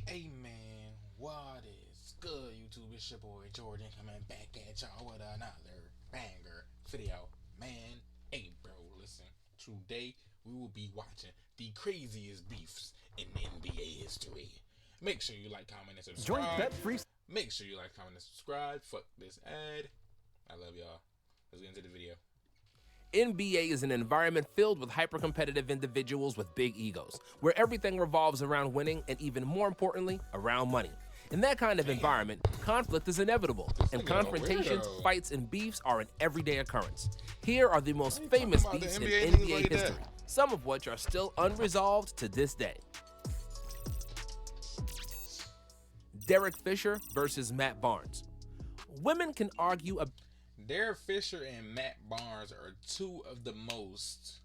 Hey man, what is good YouTube? It's your boy Jordan coming back at y'all with another banger video. Man, hey bro, listen. Today we will be watching the craziest beefs in NBA history. Make sure you like, comment, and Join subscribe. bet-free. Make sure you like, comment, and subscribe. Fuck this ad. I love y'all. Let's get into the video. NBA is an environment filled with hyper-competitive individuals with big egos, where everything revolves around winning and, even more importantly, around money. In that kind of environment, conflict is inevitable, and nigga a confrontations, weirdo. fights, and beefs are an everyday occurrence. Here are the most famous about the beefs in NBA niggas NBA like that? history, some of which are still unresolved to this day. Derek Fisher versus Matt Barnes. Women can argue about Derek Fisher and Matt Barnes are two of the most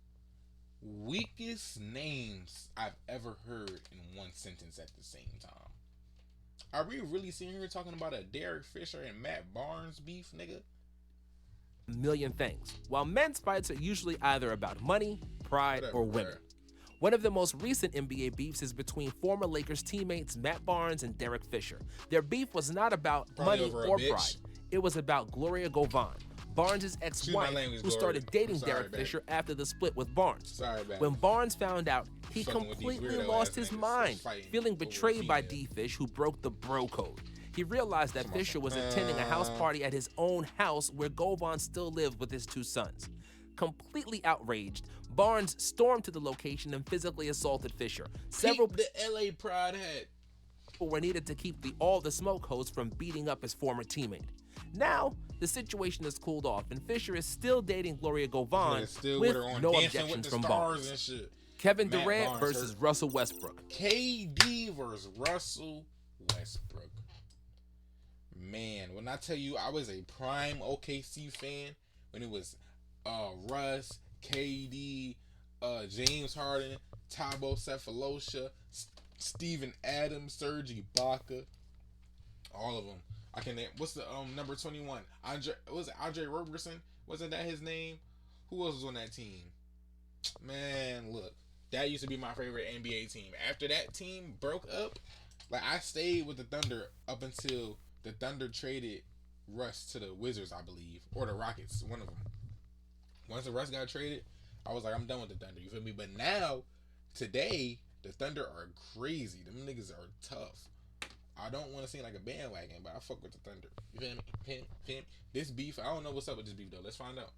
weakest names I've ever heard in one sentence at the same time. Are we really sitting here talking about a Derek Fisher and Matt Barnes beef, nigga? a million things, while men's fights are usually either about money, pride, Whatever, or women. bruh. One of the most recent NBA beefs is between former Lakers teammates Matt Barnes and Derek Fisher. Their beef was not about Probably money over a or bitch. pride. It was about Gloria Govan, Barnes' ex-wife, language, who Gloria. started dating I'm sorry, Derek babe. Fisher after the split with Barnes. Sorry, babe. When Barnes found out, he Fucking with these completely weirdo lost ass his niggas mind, fighting feeling over a betrayed by female. D-Fish, who broke the bro code. He realized that Fisher was attending a house party at his own house where Govan still lived with his two sons. Completely outraged, Barnes stormed to the location and physically assaulted Fisher. Several Keep the LA Pride hat. people were needed to keep all the smoke host from beating up his former teammate. Now, the situation has cooled off, and Fisher is still dating Gloria Govan Nigga still with with her on no Dancing objections with the from Stars Barnes. and shit. Kevin Matt Durant Barnes versus hurt. Russell Westbrook. KD versus Russell Westbrook. Man, when I tell you I was a prime OKC fan when it was Russ, KD, James Harden, Thabo Cephalosha, Steven Adams, Serge Ibaka, all of them. I can name. What's the number 21? Andre Roberson? Wasn't that his name? Who else was on that team? Man, look, that used to be my favorite NBA team. After that team broke up, like I stayed with the Thunder up until the Thunder traded Russ to the Wizards, I believe, or the Rockets, one of them. Once the Russ got traded, I was like, I'm done with the Thunder. You feel me? But now, today, the Thunder are crazy. Them niggas are tough. I don't want to seem like a bandwagon, but I fuck with the Thunder. You feel me? Feel me? This beef, I don't know what's up with this beef though. Let's find out.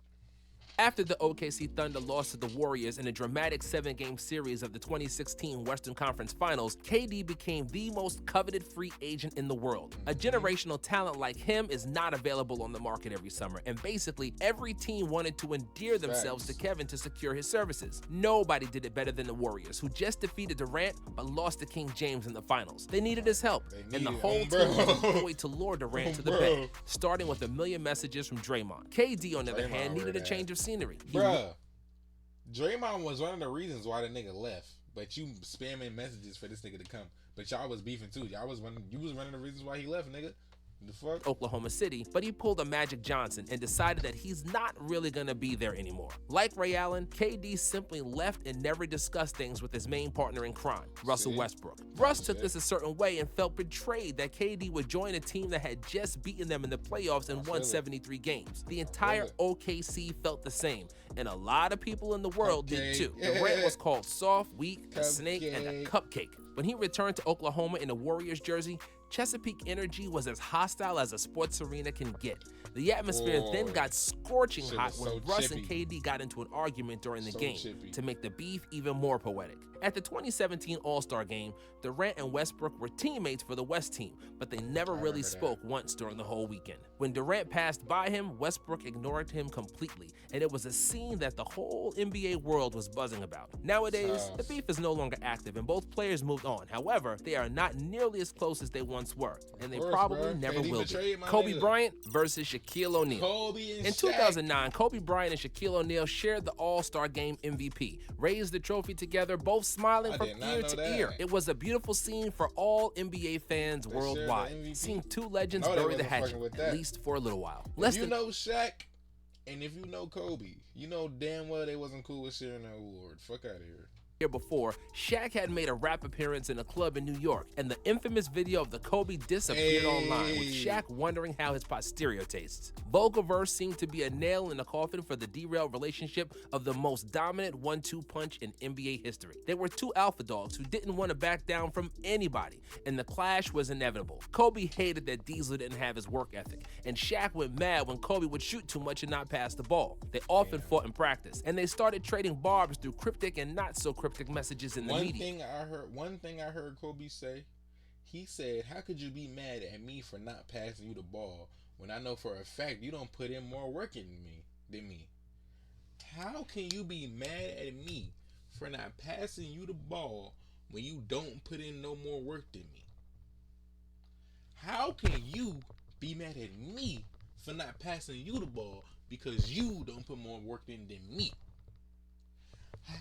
After the OKC Thunder lost to the Warriors in a dramatic 7-game series of the 2016 Western Conference Finals, KD became the most coveted free agent in the world. A generational talent like him is not available on the market every summer, and basically every team wanted to endear themselves to Kevin to secure his services. Nobody did it better than the Warriors, who just defeated Durant but lost to King James in the finals. They needed his help, and the whole team was employed to lure Durant to the bed, starting with a million messages from Draymond. KD, on the other hand, needed a change of scenery. Bruh, Draymond was one of the reasons why the nigga left. But you spamming messages for this nigga to come. But y'all was beefing too. You was one of the reasons why he left, nigga. The fuck? Oklahoma City, but he pulled a Magic Johnson and decided that he's not really gonna be there anymore. Like Ray Allen, KD simply left and never discussed things with his main partner in crime, Russell Westbrook. Russ took this a certain way and felt betrayed that KD would join a team that had just beaten them in the playoffs and won 73 games. The entire OKC felt the same, and a lot of people in the world did too. Durant was called soft, weak, a snake, and a cupcake. When he returned to Oklahoma in a Warriors jersey, Chesapeake energy was as hostile as a sports arena can get. The atmosphere then got scorching hot when Russ and KD got into an argument during the game to make the beef even more poetic. At the 2017 All-Star Game, Durant and Westbrook were teammates for the West team, but they never really spoke once during the whole weekend. When Durant passed by him, Westbrook ignored him completely, and it was a scene that the whole NBA world was buzzing about. Nowadays, the beef is no longer active and both players moved on. However, they are not nearly as close as they once were, and they probably never will be. Kobe Bryant versus Shaquille O'Neal. In 2009, Kobe Bryant and Shaquille O'Neal shared the All-Star Game MVP, raised the trophy together, both smiling from ear to ear. It was a beautiful scene for all NBA fans worldwide, seeing two legends bury the hatchet, at least for a little while. If you know Shaq and if you know Kobe, you know damn well they wasn't cool with sharing that award. Fuck out of here. year before, Shaq had made a rap appearance in a club in New York, and the infamous video of the Kobe diss appeared online, with Shaq wondering how his posterior tastes. Vulgarverse seemed to be a nail in the coffin for the derailed relationship of the most dominant 1-2 punch in NBA history. There were two alpha dogs who didn't want to back down from anybody, and the clash was inevitable. Kobe hated that Diesel didn't have his work ethic, and Shaq went mad when Kobe would shoot too much and not pass the ball. They often fought in practice, and they started trading barbs through cryptic and not so cryptic messages in the media. One thing I heard Kobe say, he said, "How could you be mad at me for not passing you the ball when I know for a fact you don't put in more work than me? How can you be mad at me for not passing you the ball when you don't put in no more work than me? How can you be mad at me for not passing you the ball because you don't put more work in than me?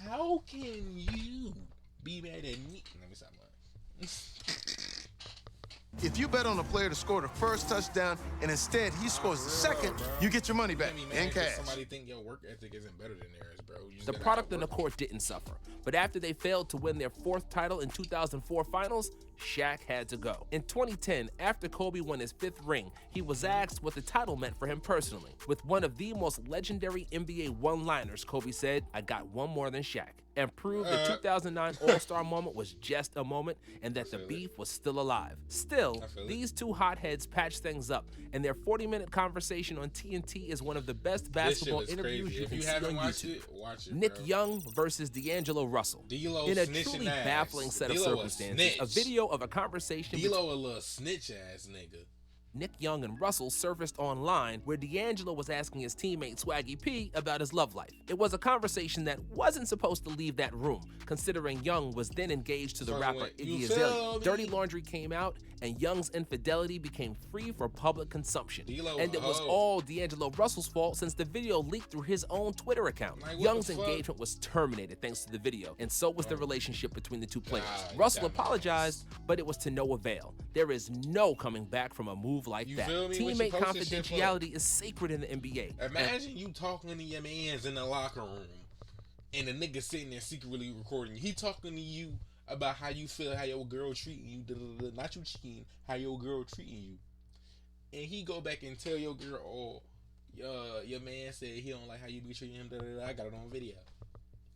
How can you be mad at me?" Let me stop lying. If you bet on a player to score the first touchdown and instead he scores the second, you get your money back in cash. Somebody think your work ethic isn't better than theirs, bro. The product on the court didn't suffer, but after they failed to win their fourth title in 2004 finals, Shaq had to go. In 2010, after Kobe won his fifth ring, he was asked what the title meant for him personally. With one of the most legendary NBA one-liners, Kobe said, "I got one more than Shaq," and proved the 2009 All-Star moment was just a moment and that the beef was still alive. Still, these two hotheads patched things up, and their 40-minute conversation on TNT is one of the best basketball interviews you can see on YouTube. Watch it, Nick bro. Young versus D'Angelo Russell. D-Lo In a snitching truly ass. baffling set of D-Lo a circumstances, a snitch. video of a conversation D-Lo a little snitch ass nigga. Nick Young and Russell surfaced online where D'Angelo was asking his teammate Swaggy P about his love life. It was a conversation that wasn't supposed to leave that room, considering Young was then engaged to the rapper Iggy Azalea. Dirty Laundry came out, and Young's infidelity became free for public consumption. And it was all D'Angelo Russell's fault since the video leaked through his own Twitter account. Young's engagement was terminated thanks to the video, and so was the relationship between the two players. Russell apologized, but it was to no avail. There is no coming back from a move like that. Teammate confidentiality is sacred in the NBA. Imagine you talking to your mans in the locker room and the nigga sitting there secretly recording you. He talking to you about how you feel, how your girl treating you, not you cheating, how your girl treating you. And he go back and tell your girl, "Oh, your man said he don't like how you be treating him, I got it on video."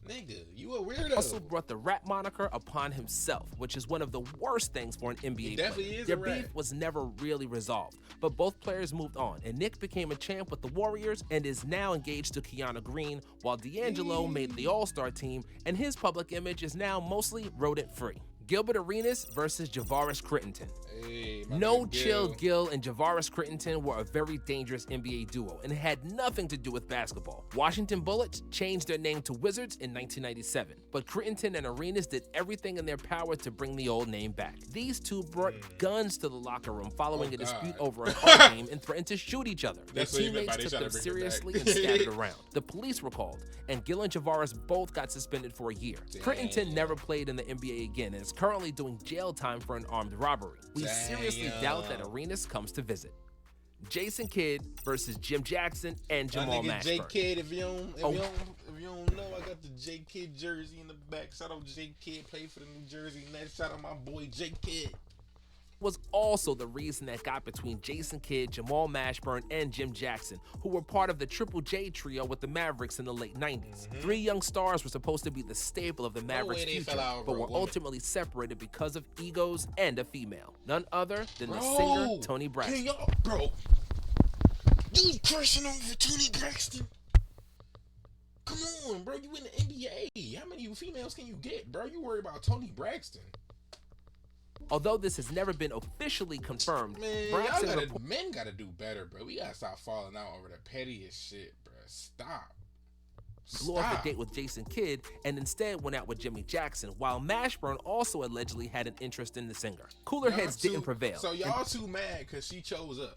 Nigga, you a weirdo. Russell brought the rap moniker upon himself, which is one of the worst things for an NBA player. Their beef was never really resolved, but both players moved on, and Nick became a champ with the Warriors and is now engaged to Kiana Green, while D'Angelo made the All-Star team, and his public image is now mostly rodent-free. Gilbert Arenas versus Javaris Crittenton. Hey, No Chill Gil and Javaris Crittenton were a very dangerous NBA duo and had nothing to do with basketball. Washington Bullets changed their name to Wizards in 1997, but Crittenton and Arenas did everything in their power to bring the old name back. These two brought guns to the locker room following a dispute over a card game and threatened to shoot each other. Their teammates took them seriously and scattered around. The police were called, and Gil and Javaris both got suspended for a year. Crittenton never played in the NBA again and is currently doing jail time for an armed robbery. We seriously doubt that Arenas comes to visit. Jason Kidd versus Jim Jackson and Jamal Mashburn. J Kidd, if you don't know, I got the J Kidd jersey in the back. Shout out J Kidd, played for the New Jersey Nets. Shout out my boy J Kidd. Was also the reason that got between Jason Kidd, Jamal Mashburn, and Jim Jackson, who were part of the Triple J trio with the Mavericks in the late 90s. Three young stars were supposed to be the staple of the Mavericks' future, but were ultimately separated because of egos and a female. None other than the singer Toni Braxton. Bro, you cursing over Toni Braxton? Come on, bro, you in the NBA. How many females can you get, bro? You worry about Toni Braxton. Although this has never been officially confirmed, men gotta do better, bro. We gotta stop falling out over the pettiest shit, bro. Stop. Blew off the date with Jason Kidd and instead went out with Jimmy Jackson, while Mashburn also allegedly had an interest in the singer. Cooler heads didn't prevail. So y'all too mad because she chose up.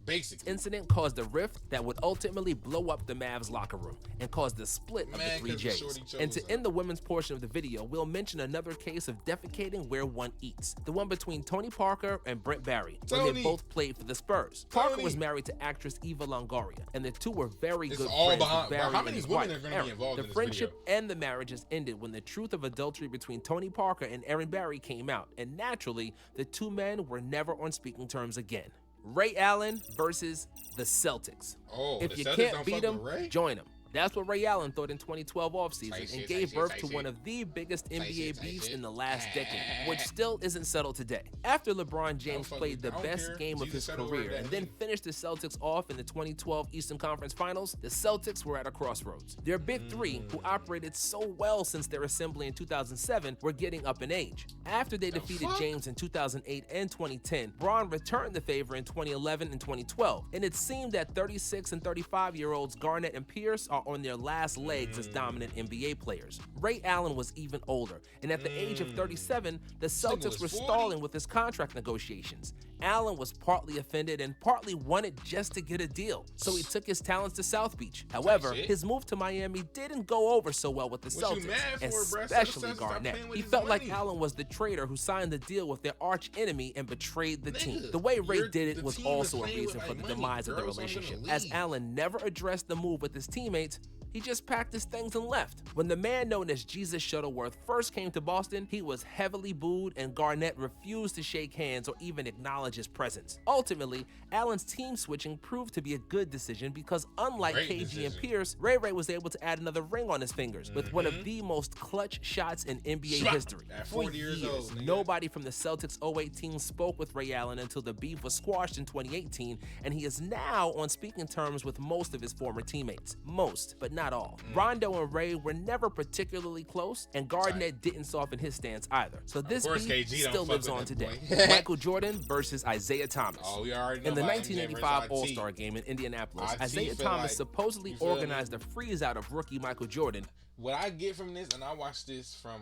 Basically. Incident caused a rift that would ultimately blow up the Mavs locker room and cause the split of the three 'cause the J's. shorty chose And to her. end the women's portion of the video, we'll mention another case of defecating where one eats. The one between Tony Parker and Brent Barry, when they Tony. both played for the Spurs. Parker Tony. was married to actress Eva Longoria, and the two were very It's good all friends behind- with bro, Barry how and many his women wife, are gonna be Erin. involved The in this friendship video? and the marriages ended when the truth of adultery between Tony Parker and Erin Barry came out, and naturally, the two men were never on speaking terms again. Ray Allen versus the Celtics. Oh, If the you Celtics can't don't beat fuck them, with Ray? join them. That's what Ray Allen thought in 2012 offseason Tight and shit, gave tight birth shit, to tight one shit. of the biggest NBA shit, tight beefs shit. in the last decade, which still isn't settled today. After LeBron James fuck played with- the I don't best care. game of Jesus his said over career that and then meme. finished the Celtics off in the 2012 Eastern Conference Finals, the Celtics were at a crossroads. Their big three, who operated so well since their assembly in 2007, were getting up in age. After they defeated fuck? James in 2008 and 2010, Bron returned the favor in 2011 and 2012, and it seemed that 36 and 35-year-olds Garnett and Pierce are on their last legs as dominant NBA players. Ray Allen was even older, and at the age of 37, the Celtics was were 40. stalling with his contract negotiations. Allen was partly offended and partly wanted just to get a deal, so he took his talents to South Beach. However, shit. his move to Miami didn't go over so well with the What you Celtics, mad for, bruh? especially Celtics stop Garnett. playing with He his felt like money. Allen was the traitor who signed the deal with their arch enemy and betrayed the team. Nigga, The way Ray you're- did it the was team is also a playing with reason my for the money, demise of the bro, so I'm gonna relationship. As leave. Allen never addressed the move with his teammates, he just packed his things and left. When the man known as Jesus Shuttleworth first came to Boston, he was heavily booed and Garnett refused to shake hands or even acknowledge his presence. Ultimately, Allen's team switching proved to be a good decision because unlike Great KG and decision. Pierce, Ray was able to add another ring on his fingers with one of the most clutch shots in NBA Shot. history. At For 40 years old, nigga. nobody from the Celtics 08 team spoke with Ray Allen until the beef was squashed in 2018, and he is now on speaking terms with most of his former teammates. Most, but not all. Rondo and Ray were never particularly close, and Garnett didn't soften his stance either. So this course beef KG don't still fuck lives with on that today. boy. Michael Jordan versus Isaiah Thomas. Oh, we already know In the about MJ 1985 versus All-Star IT. game in Indianapolis, IT Isaiah feel Thomas like- supposedly you feel me? organized a freeze-out of rookie Michael Jordan. What I get from this, and I watched this from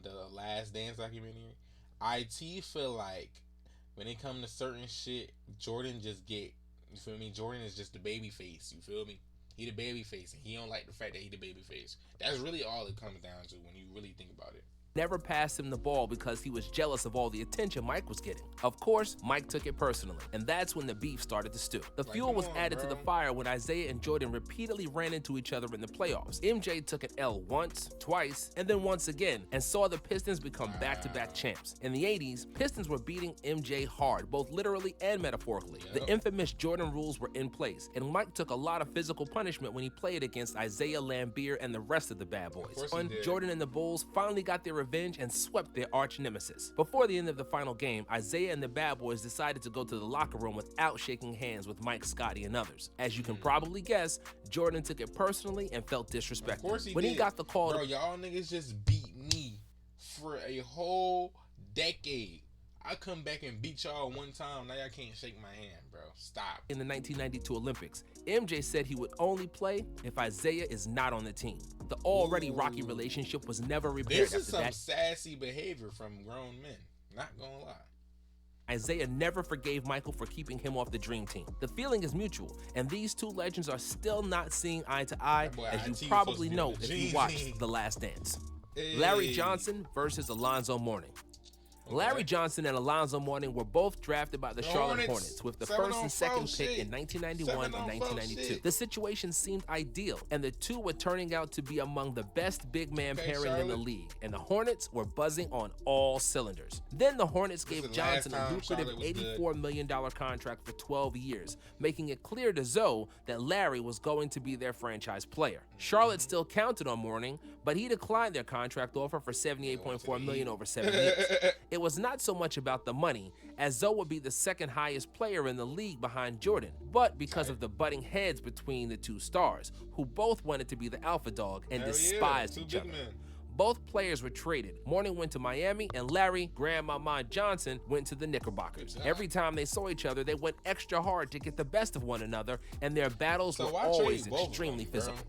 the Last Dance documentary, IT feel like when it come to certain shit, Jordan just get, you feel me? Jordan is just the baby face, you feel me? He the baby face, and he don't like the fact that he the baby face. That's really all it comes down to when you really think about it. Never passed him the ball because he was jealous of all the attention Mike was getting. Of course, Mike took it personally, and that's when the beef started to stew. The fuel come was on, added to the bro. fire when Isaiah and Jordan repeatedly ran into each other in the playoffs. MJ took an L once, twice, and then once again, and saw the Pistons become back-to-back champs. In the 80s, Pistons were beating MJ hard, both literally and metaphorically. The Yep. infamous Jordan rules were in place, and Mike took a lot of physical punishment when he played against Isaiah Lambeer and the rest of the bad boys. course he On did. Jordan and the Bulls finally got their revenge and swept their arch nemesis. Before the end of the final game, Isaiah and the Bad Boys decided to go to the locker room without shaking hands with Mike, Scotty, and others. As you can probably guess, Jordan took it personally and felt Of disrespected. course he When did. he got the call Bro, to y'all niggas just beat me for a whole decade. I come back and beat y'all one time. Now y'all can't shake my hand, bro. Stop. in the 1992 Olympics, MJ said he would only play if Isaiah is not on the team. The already rocky relationship was never repaired This is after some that. sassy behavior from grown men. Not gonna lie. Isaiah never forgave Michael for keeping him off the dream team. The feeling is mutual, and these two legends are still not seeing eye to eye, That boy as IT you was probably supposed to be know on the if you G's watched team. The Last Dance. Hey. Larry Johnson versus Alonzo Mourning. Larry Johnson and Alonzo Mourning were both drafted by the Charlotte Hornets with the first and second pick in 1991 and 1992. The situation seemed ideal, and the two were turning out to be among the best big man Okay, pairing in the Charlotte. league, and the Hornets were buzzing on all cylinders. Then the Hornets This gave is the last Johnson a time lucrative Charlotte was good. $84 million contract for 12 years, making it clear to Zoe that Larry was going to be their franchise player. Charlotte still counted on Mourning, but he declined their contract offer for $78.4 million over 7 years. It was not so much about the money, as Zoe would be the second highest player in the league behind Jordan, but because of the butting heads between the two stars, who both wanted to be the alpha dog and Hell yeah, despised two each big other. men. Both players were traded. Mourning went to Miami, and Larry, Grandmama Johnson, went to the Knickerbockers. Good job. Every time they saw each other, they went extra hard to get the best of one another, and their battles So were why trade always both of extremely them, bro? physical.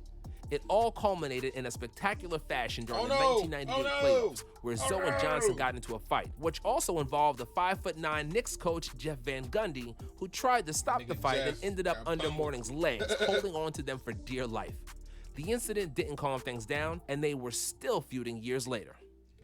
It all culminated in a spectacular fashion during the no. 1998 Oh, no. playoffs, where Oh, Zoe and no. Johnson got into a fight, which also involved the 5'9" Knicks coach Jeff Van Gundy, who tried to stop the Nigga fight and Jeff ended up got under pummeled. Morning's legs, holding on to them for dear life. The incident didn't calm things down, and they were still feuding years later.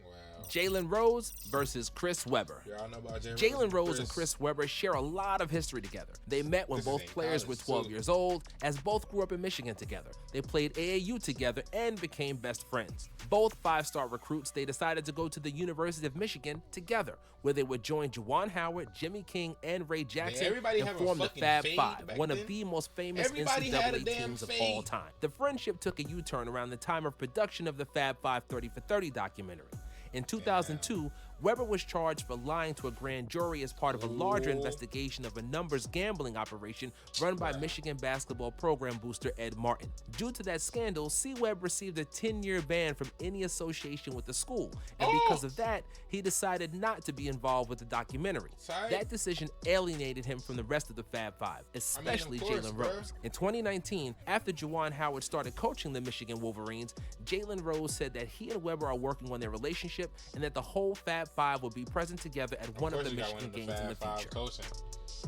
Wow. Jalen Rose versus Chris Webber. Y'all know about Jalen Rose and Chris Webber share a lot of history together. They met when This is both in players were college, 12 too. years old, as both grew up in Michigan together. They played AAU together and became best friends. Both five-star recruits, they decided to go to the University of Michigan together, where they would join Juwan Howard, Jimmy King, and Ray Jackson everybody and have a form the fucking Fab fade Five, back one of then. the most famous Everybody had a NCAA damn teams of fade. all time. The friendship took a U-turn around the time of production of the Fab Five 30 for 30 documentary. In 2002, Webber was charged for lying to a grand jury as part of a larger investigation of a numbers gambling operation run by Michigan basketball program booster Ed Martin. Due to that scandal, C-Webb received a 10-year ban from any association with the school, and because of that, he decided not to be involved with the documentary. That decision alienated him from the rest of the Fab Five, especially Jalen Rose. In 2019, after Juwan Howard started coaching the Michigan Wolverines, Jalen Rose said that he and Webber are working on their relationship and that the whole Fab Five will be present together at one of the Michigan games in the future. Coaching.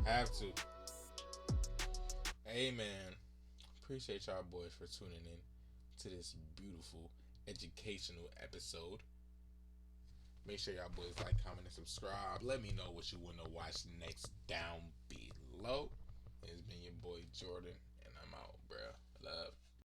Have to. Hey man, appreciate y'all boys for tuning in to this beautiful educational episode. Make sure y'all boys like, comment, and subscribe. Let me know what you want to watch next down below. It's been your boy Jordan.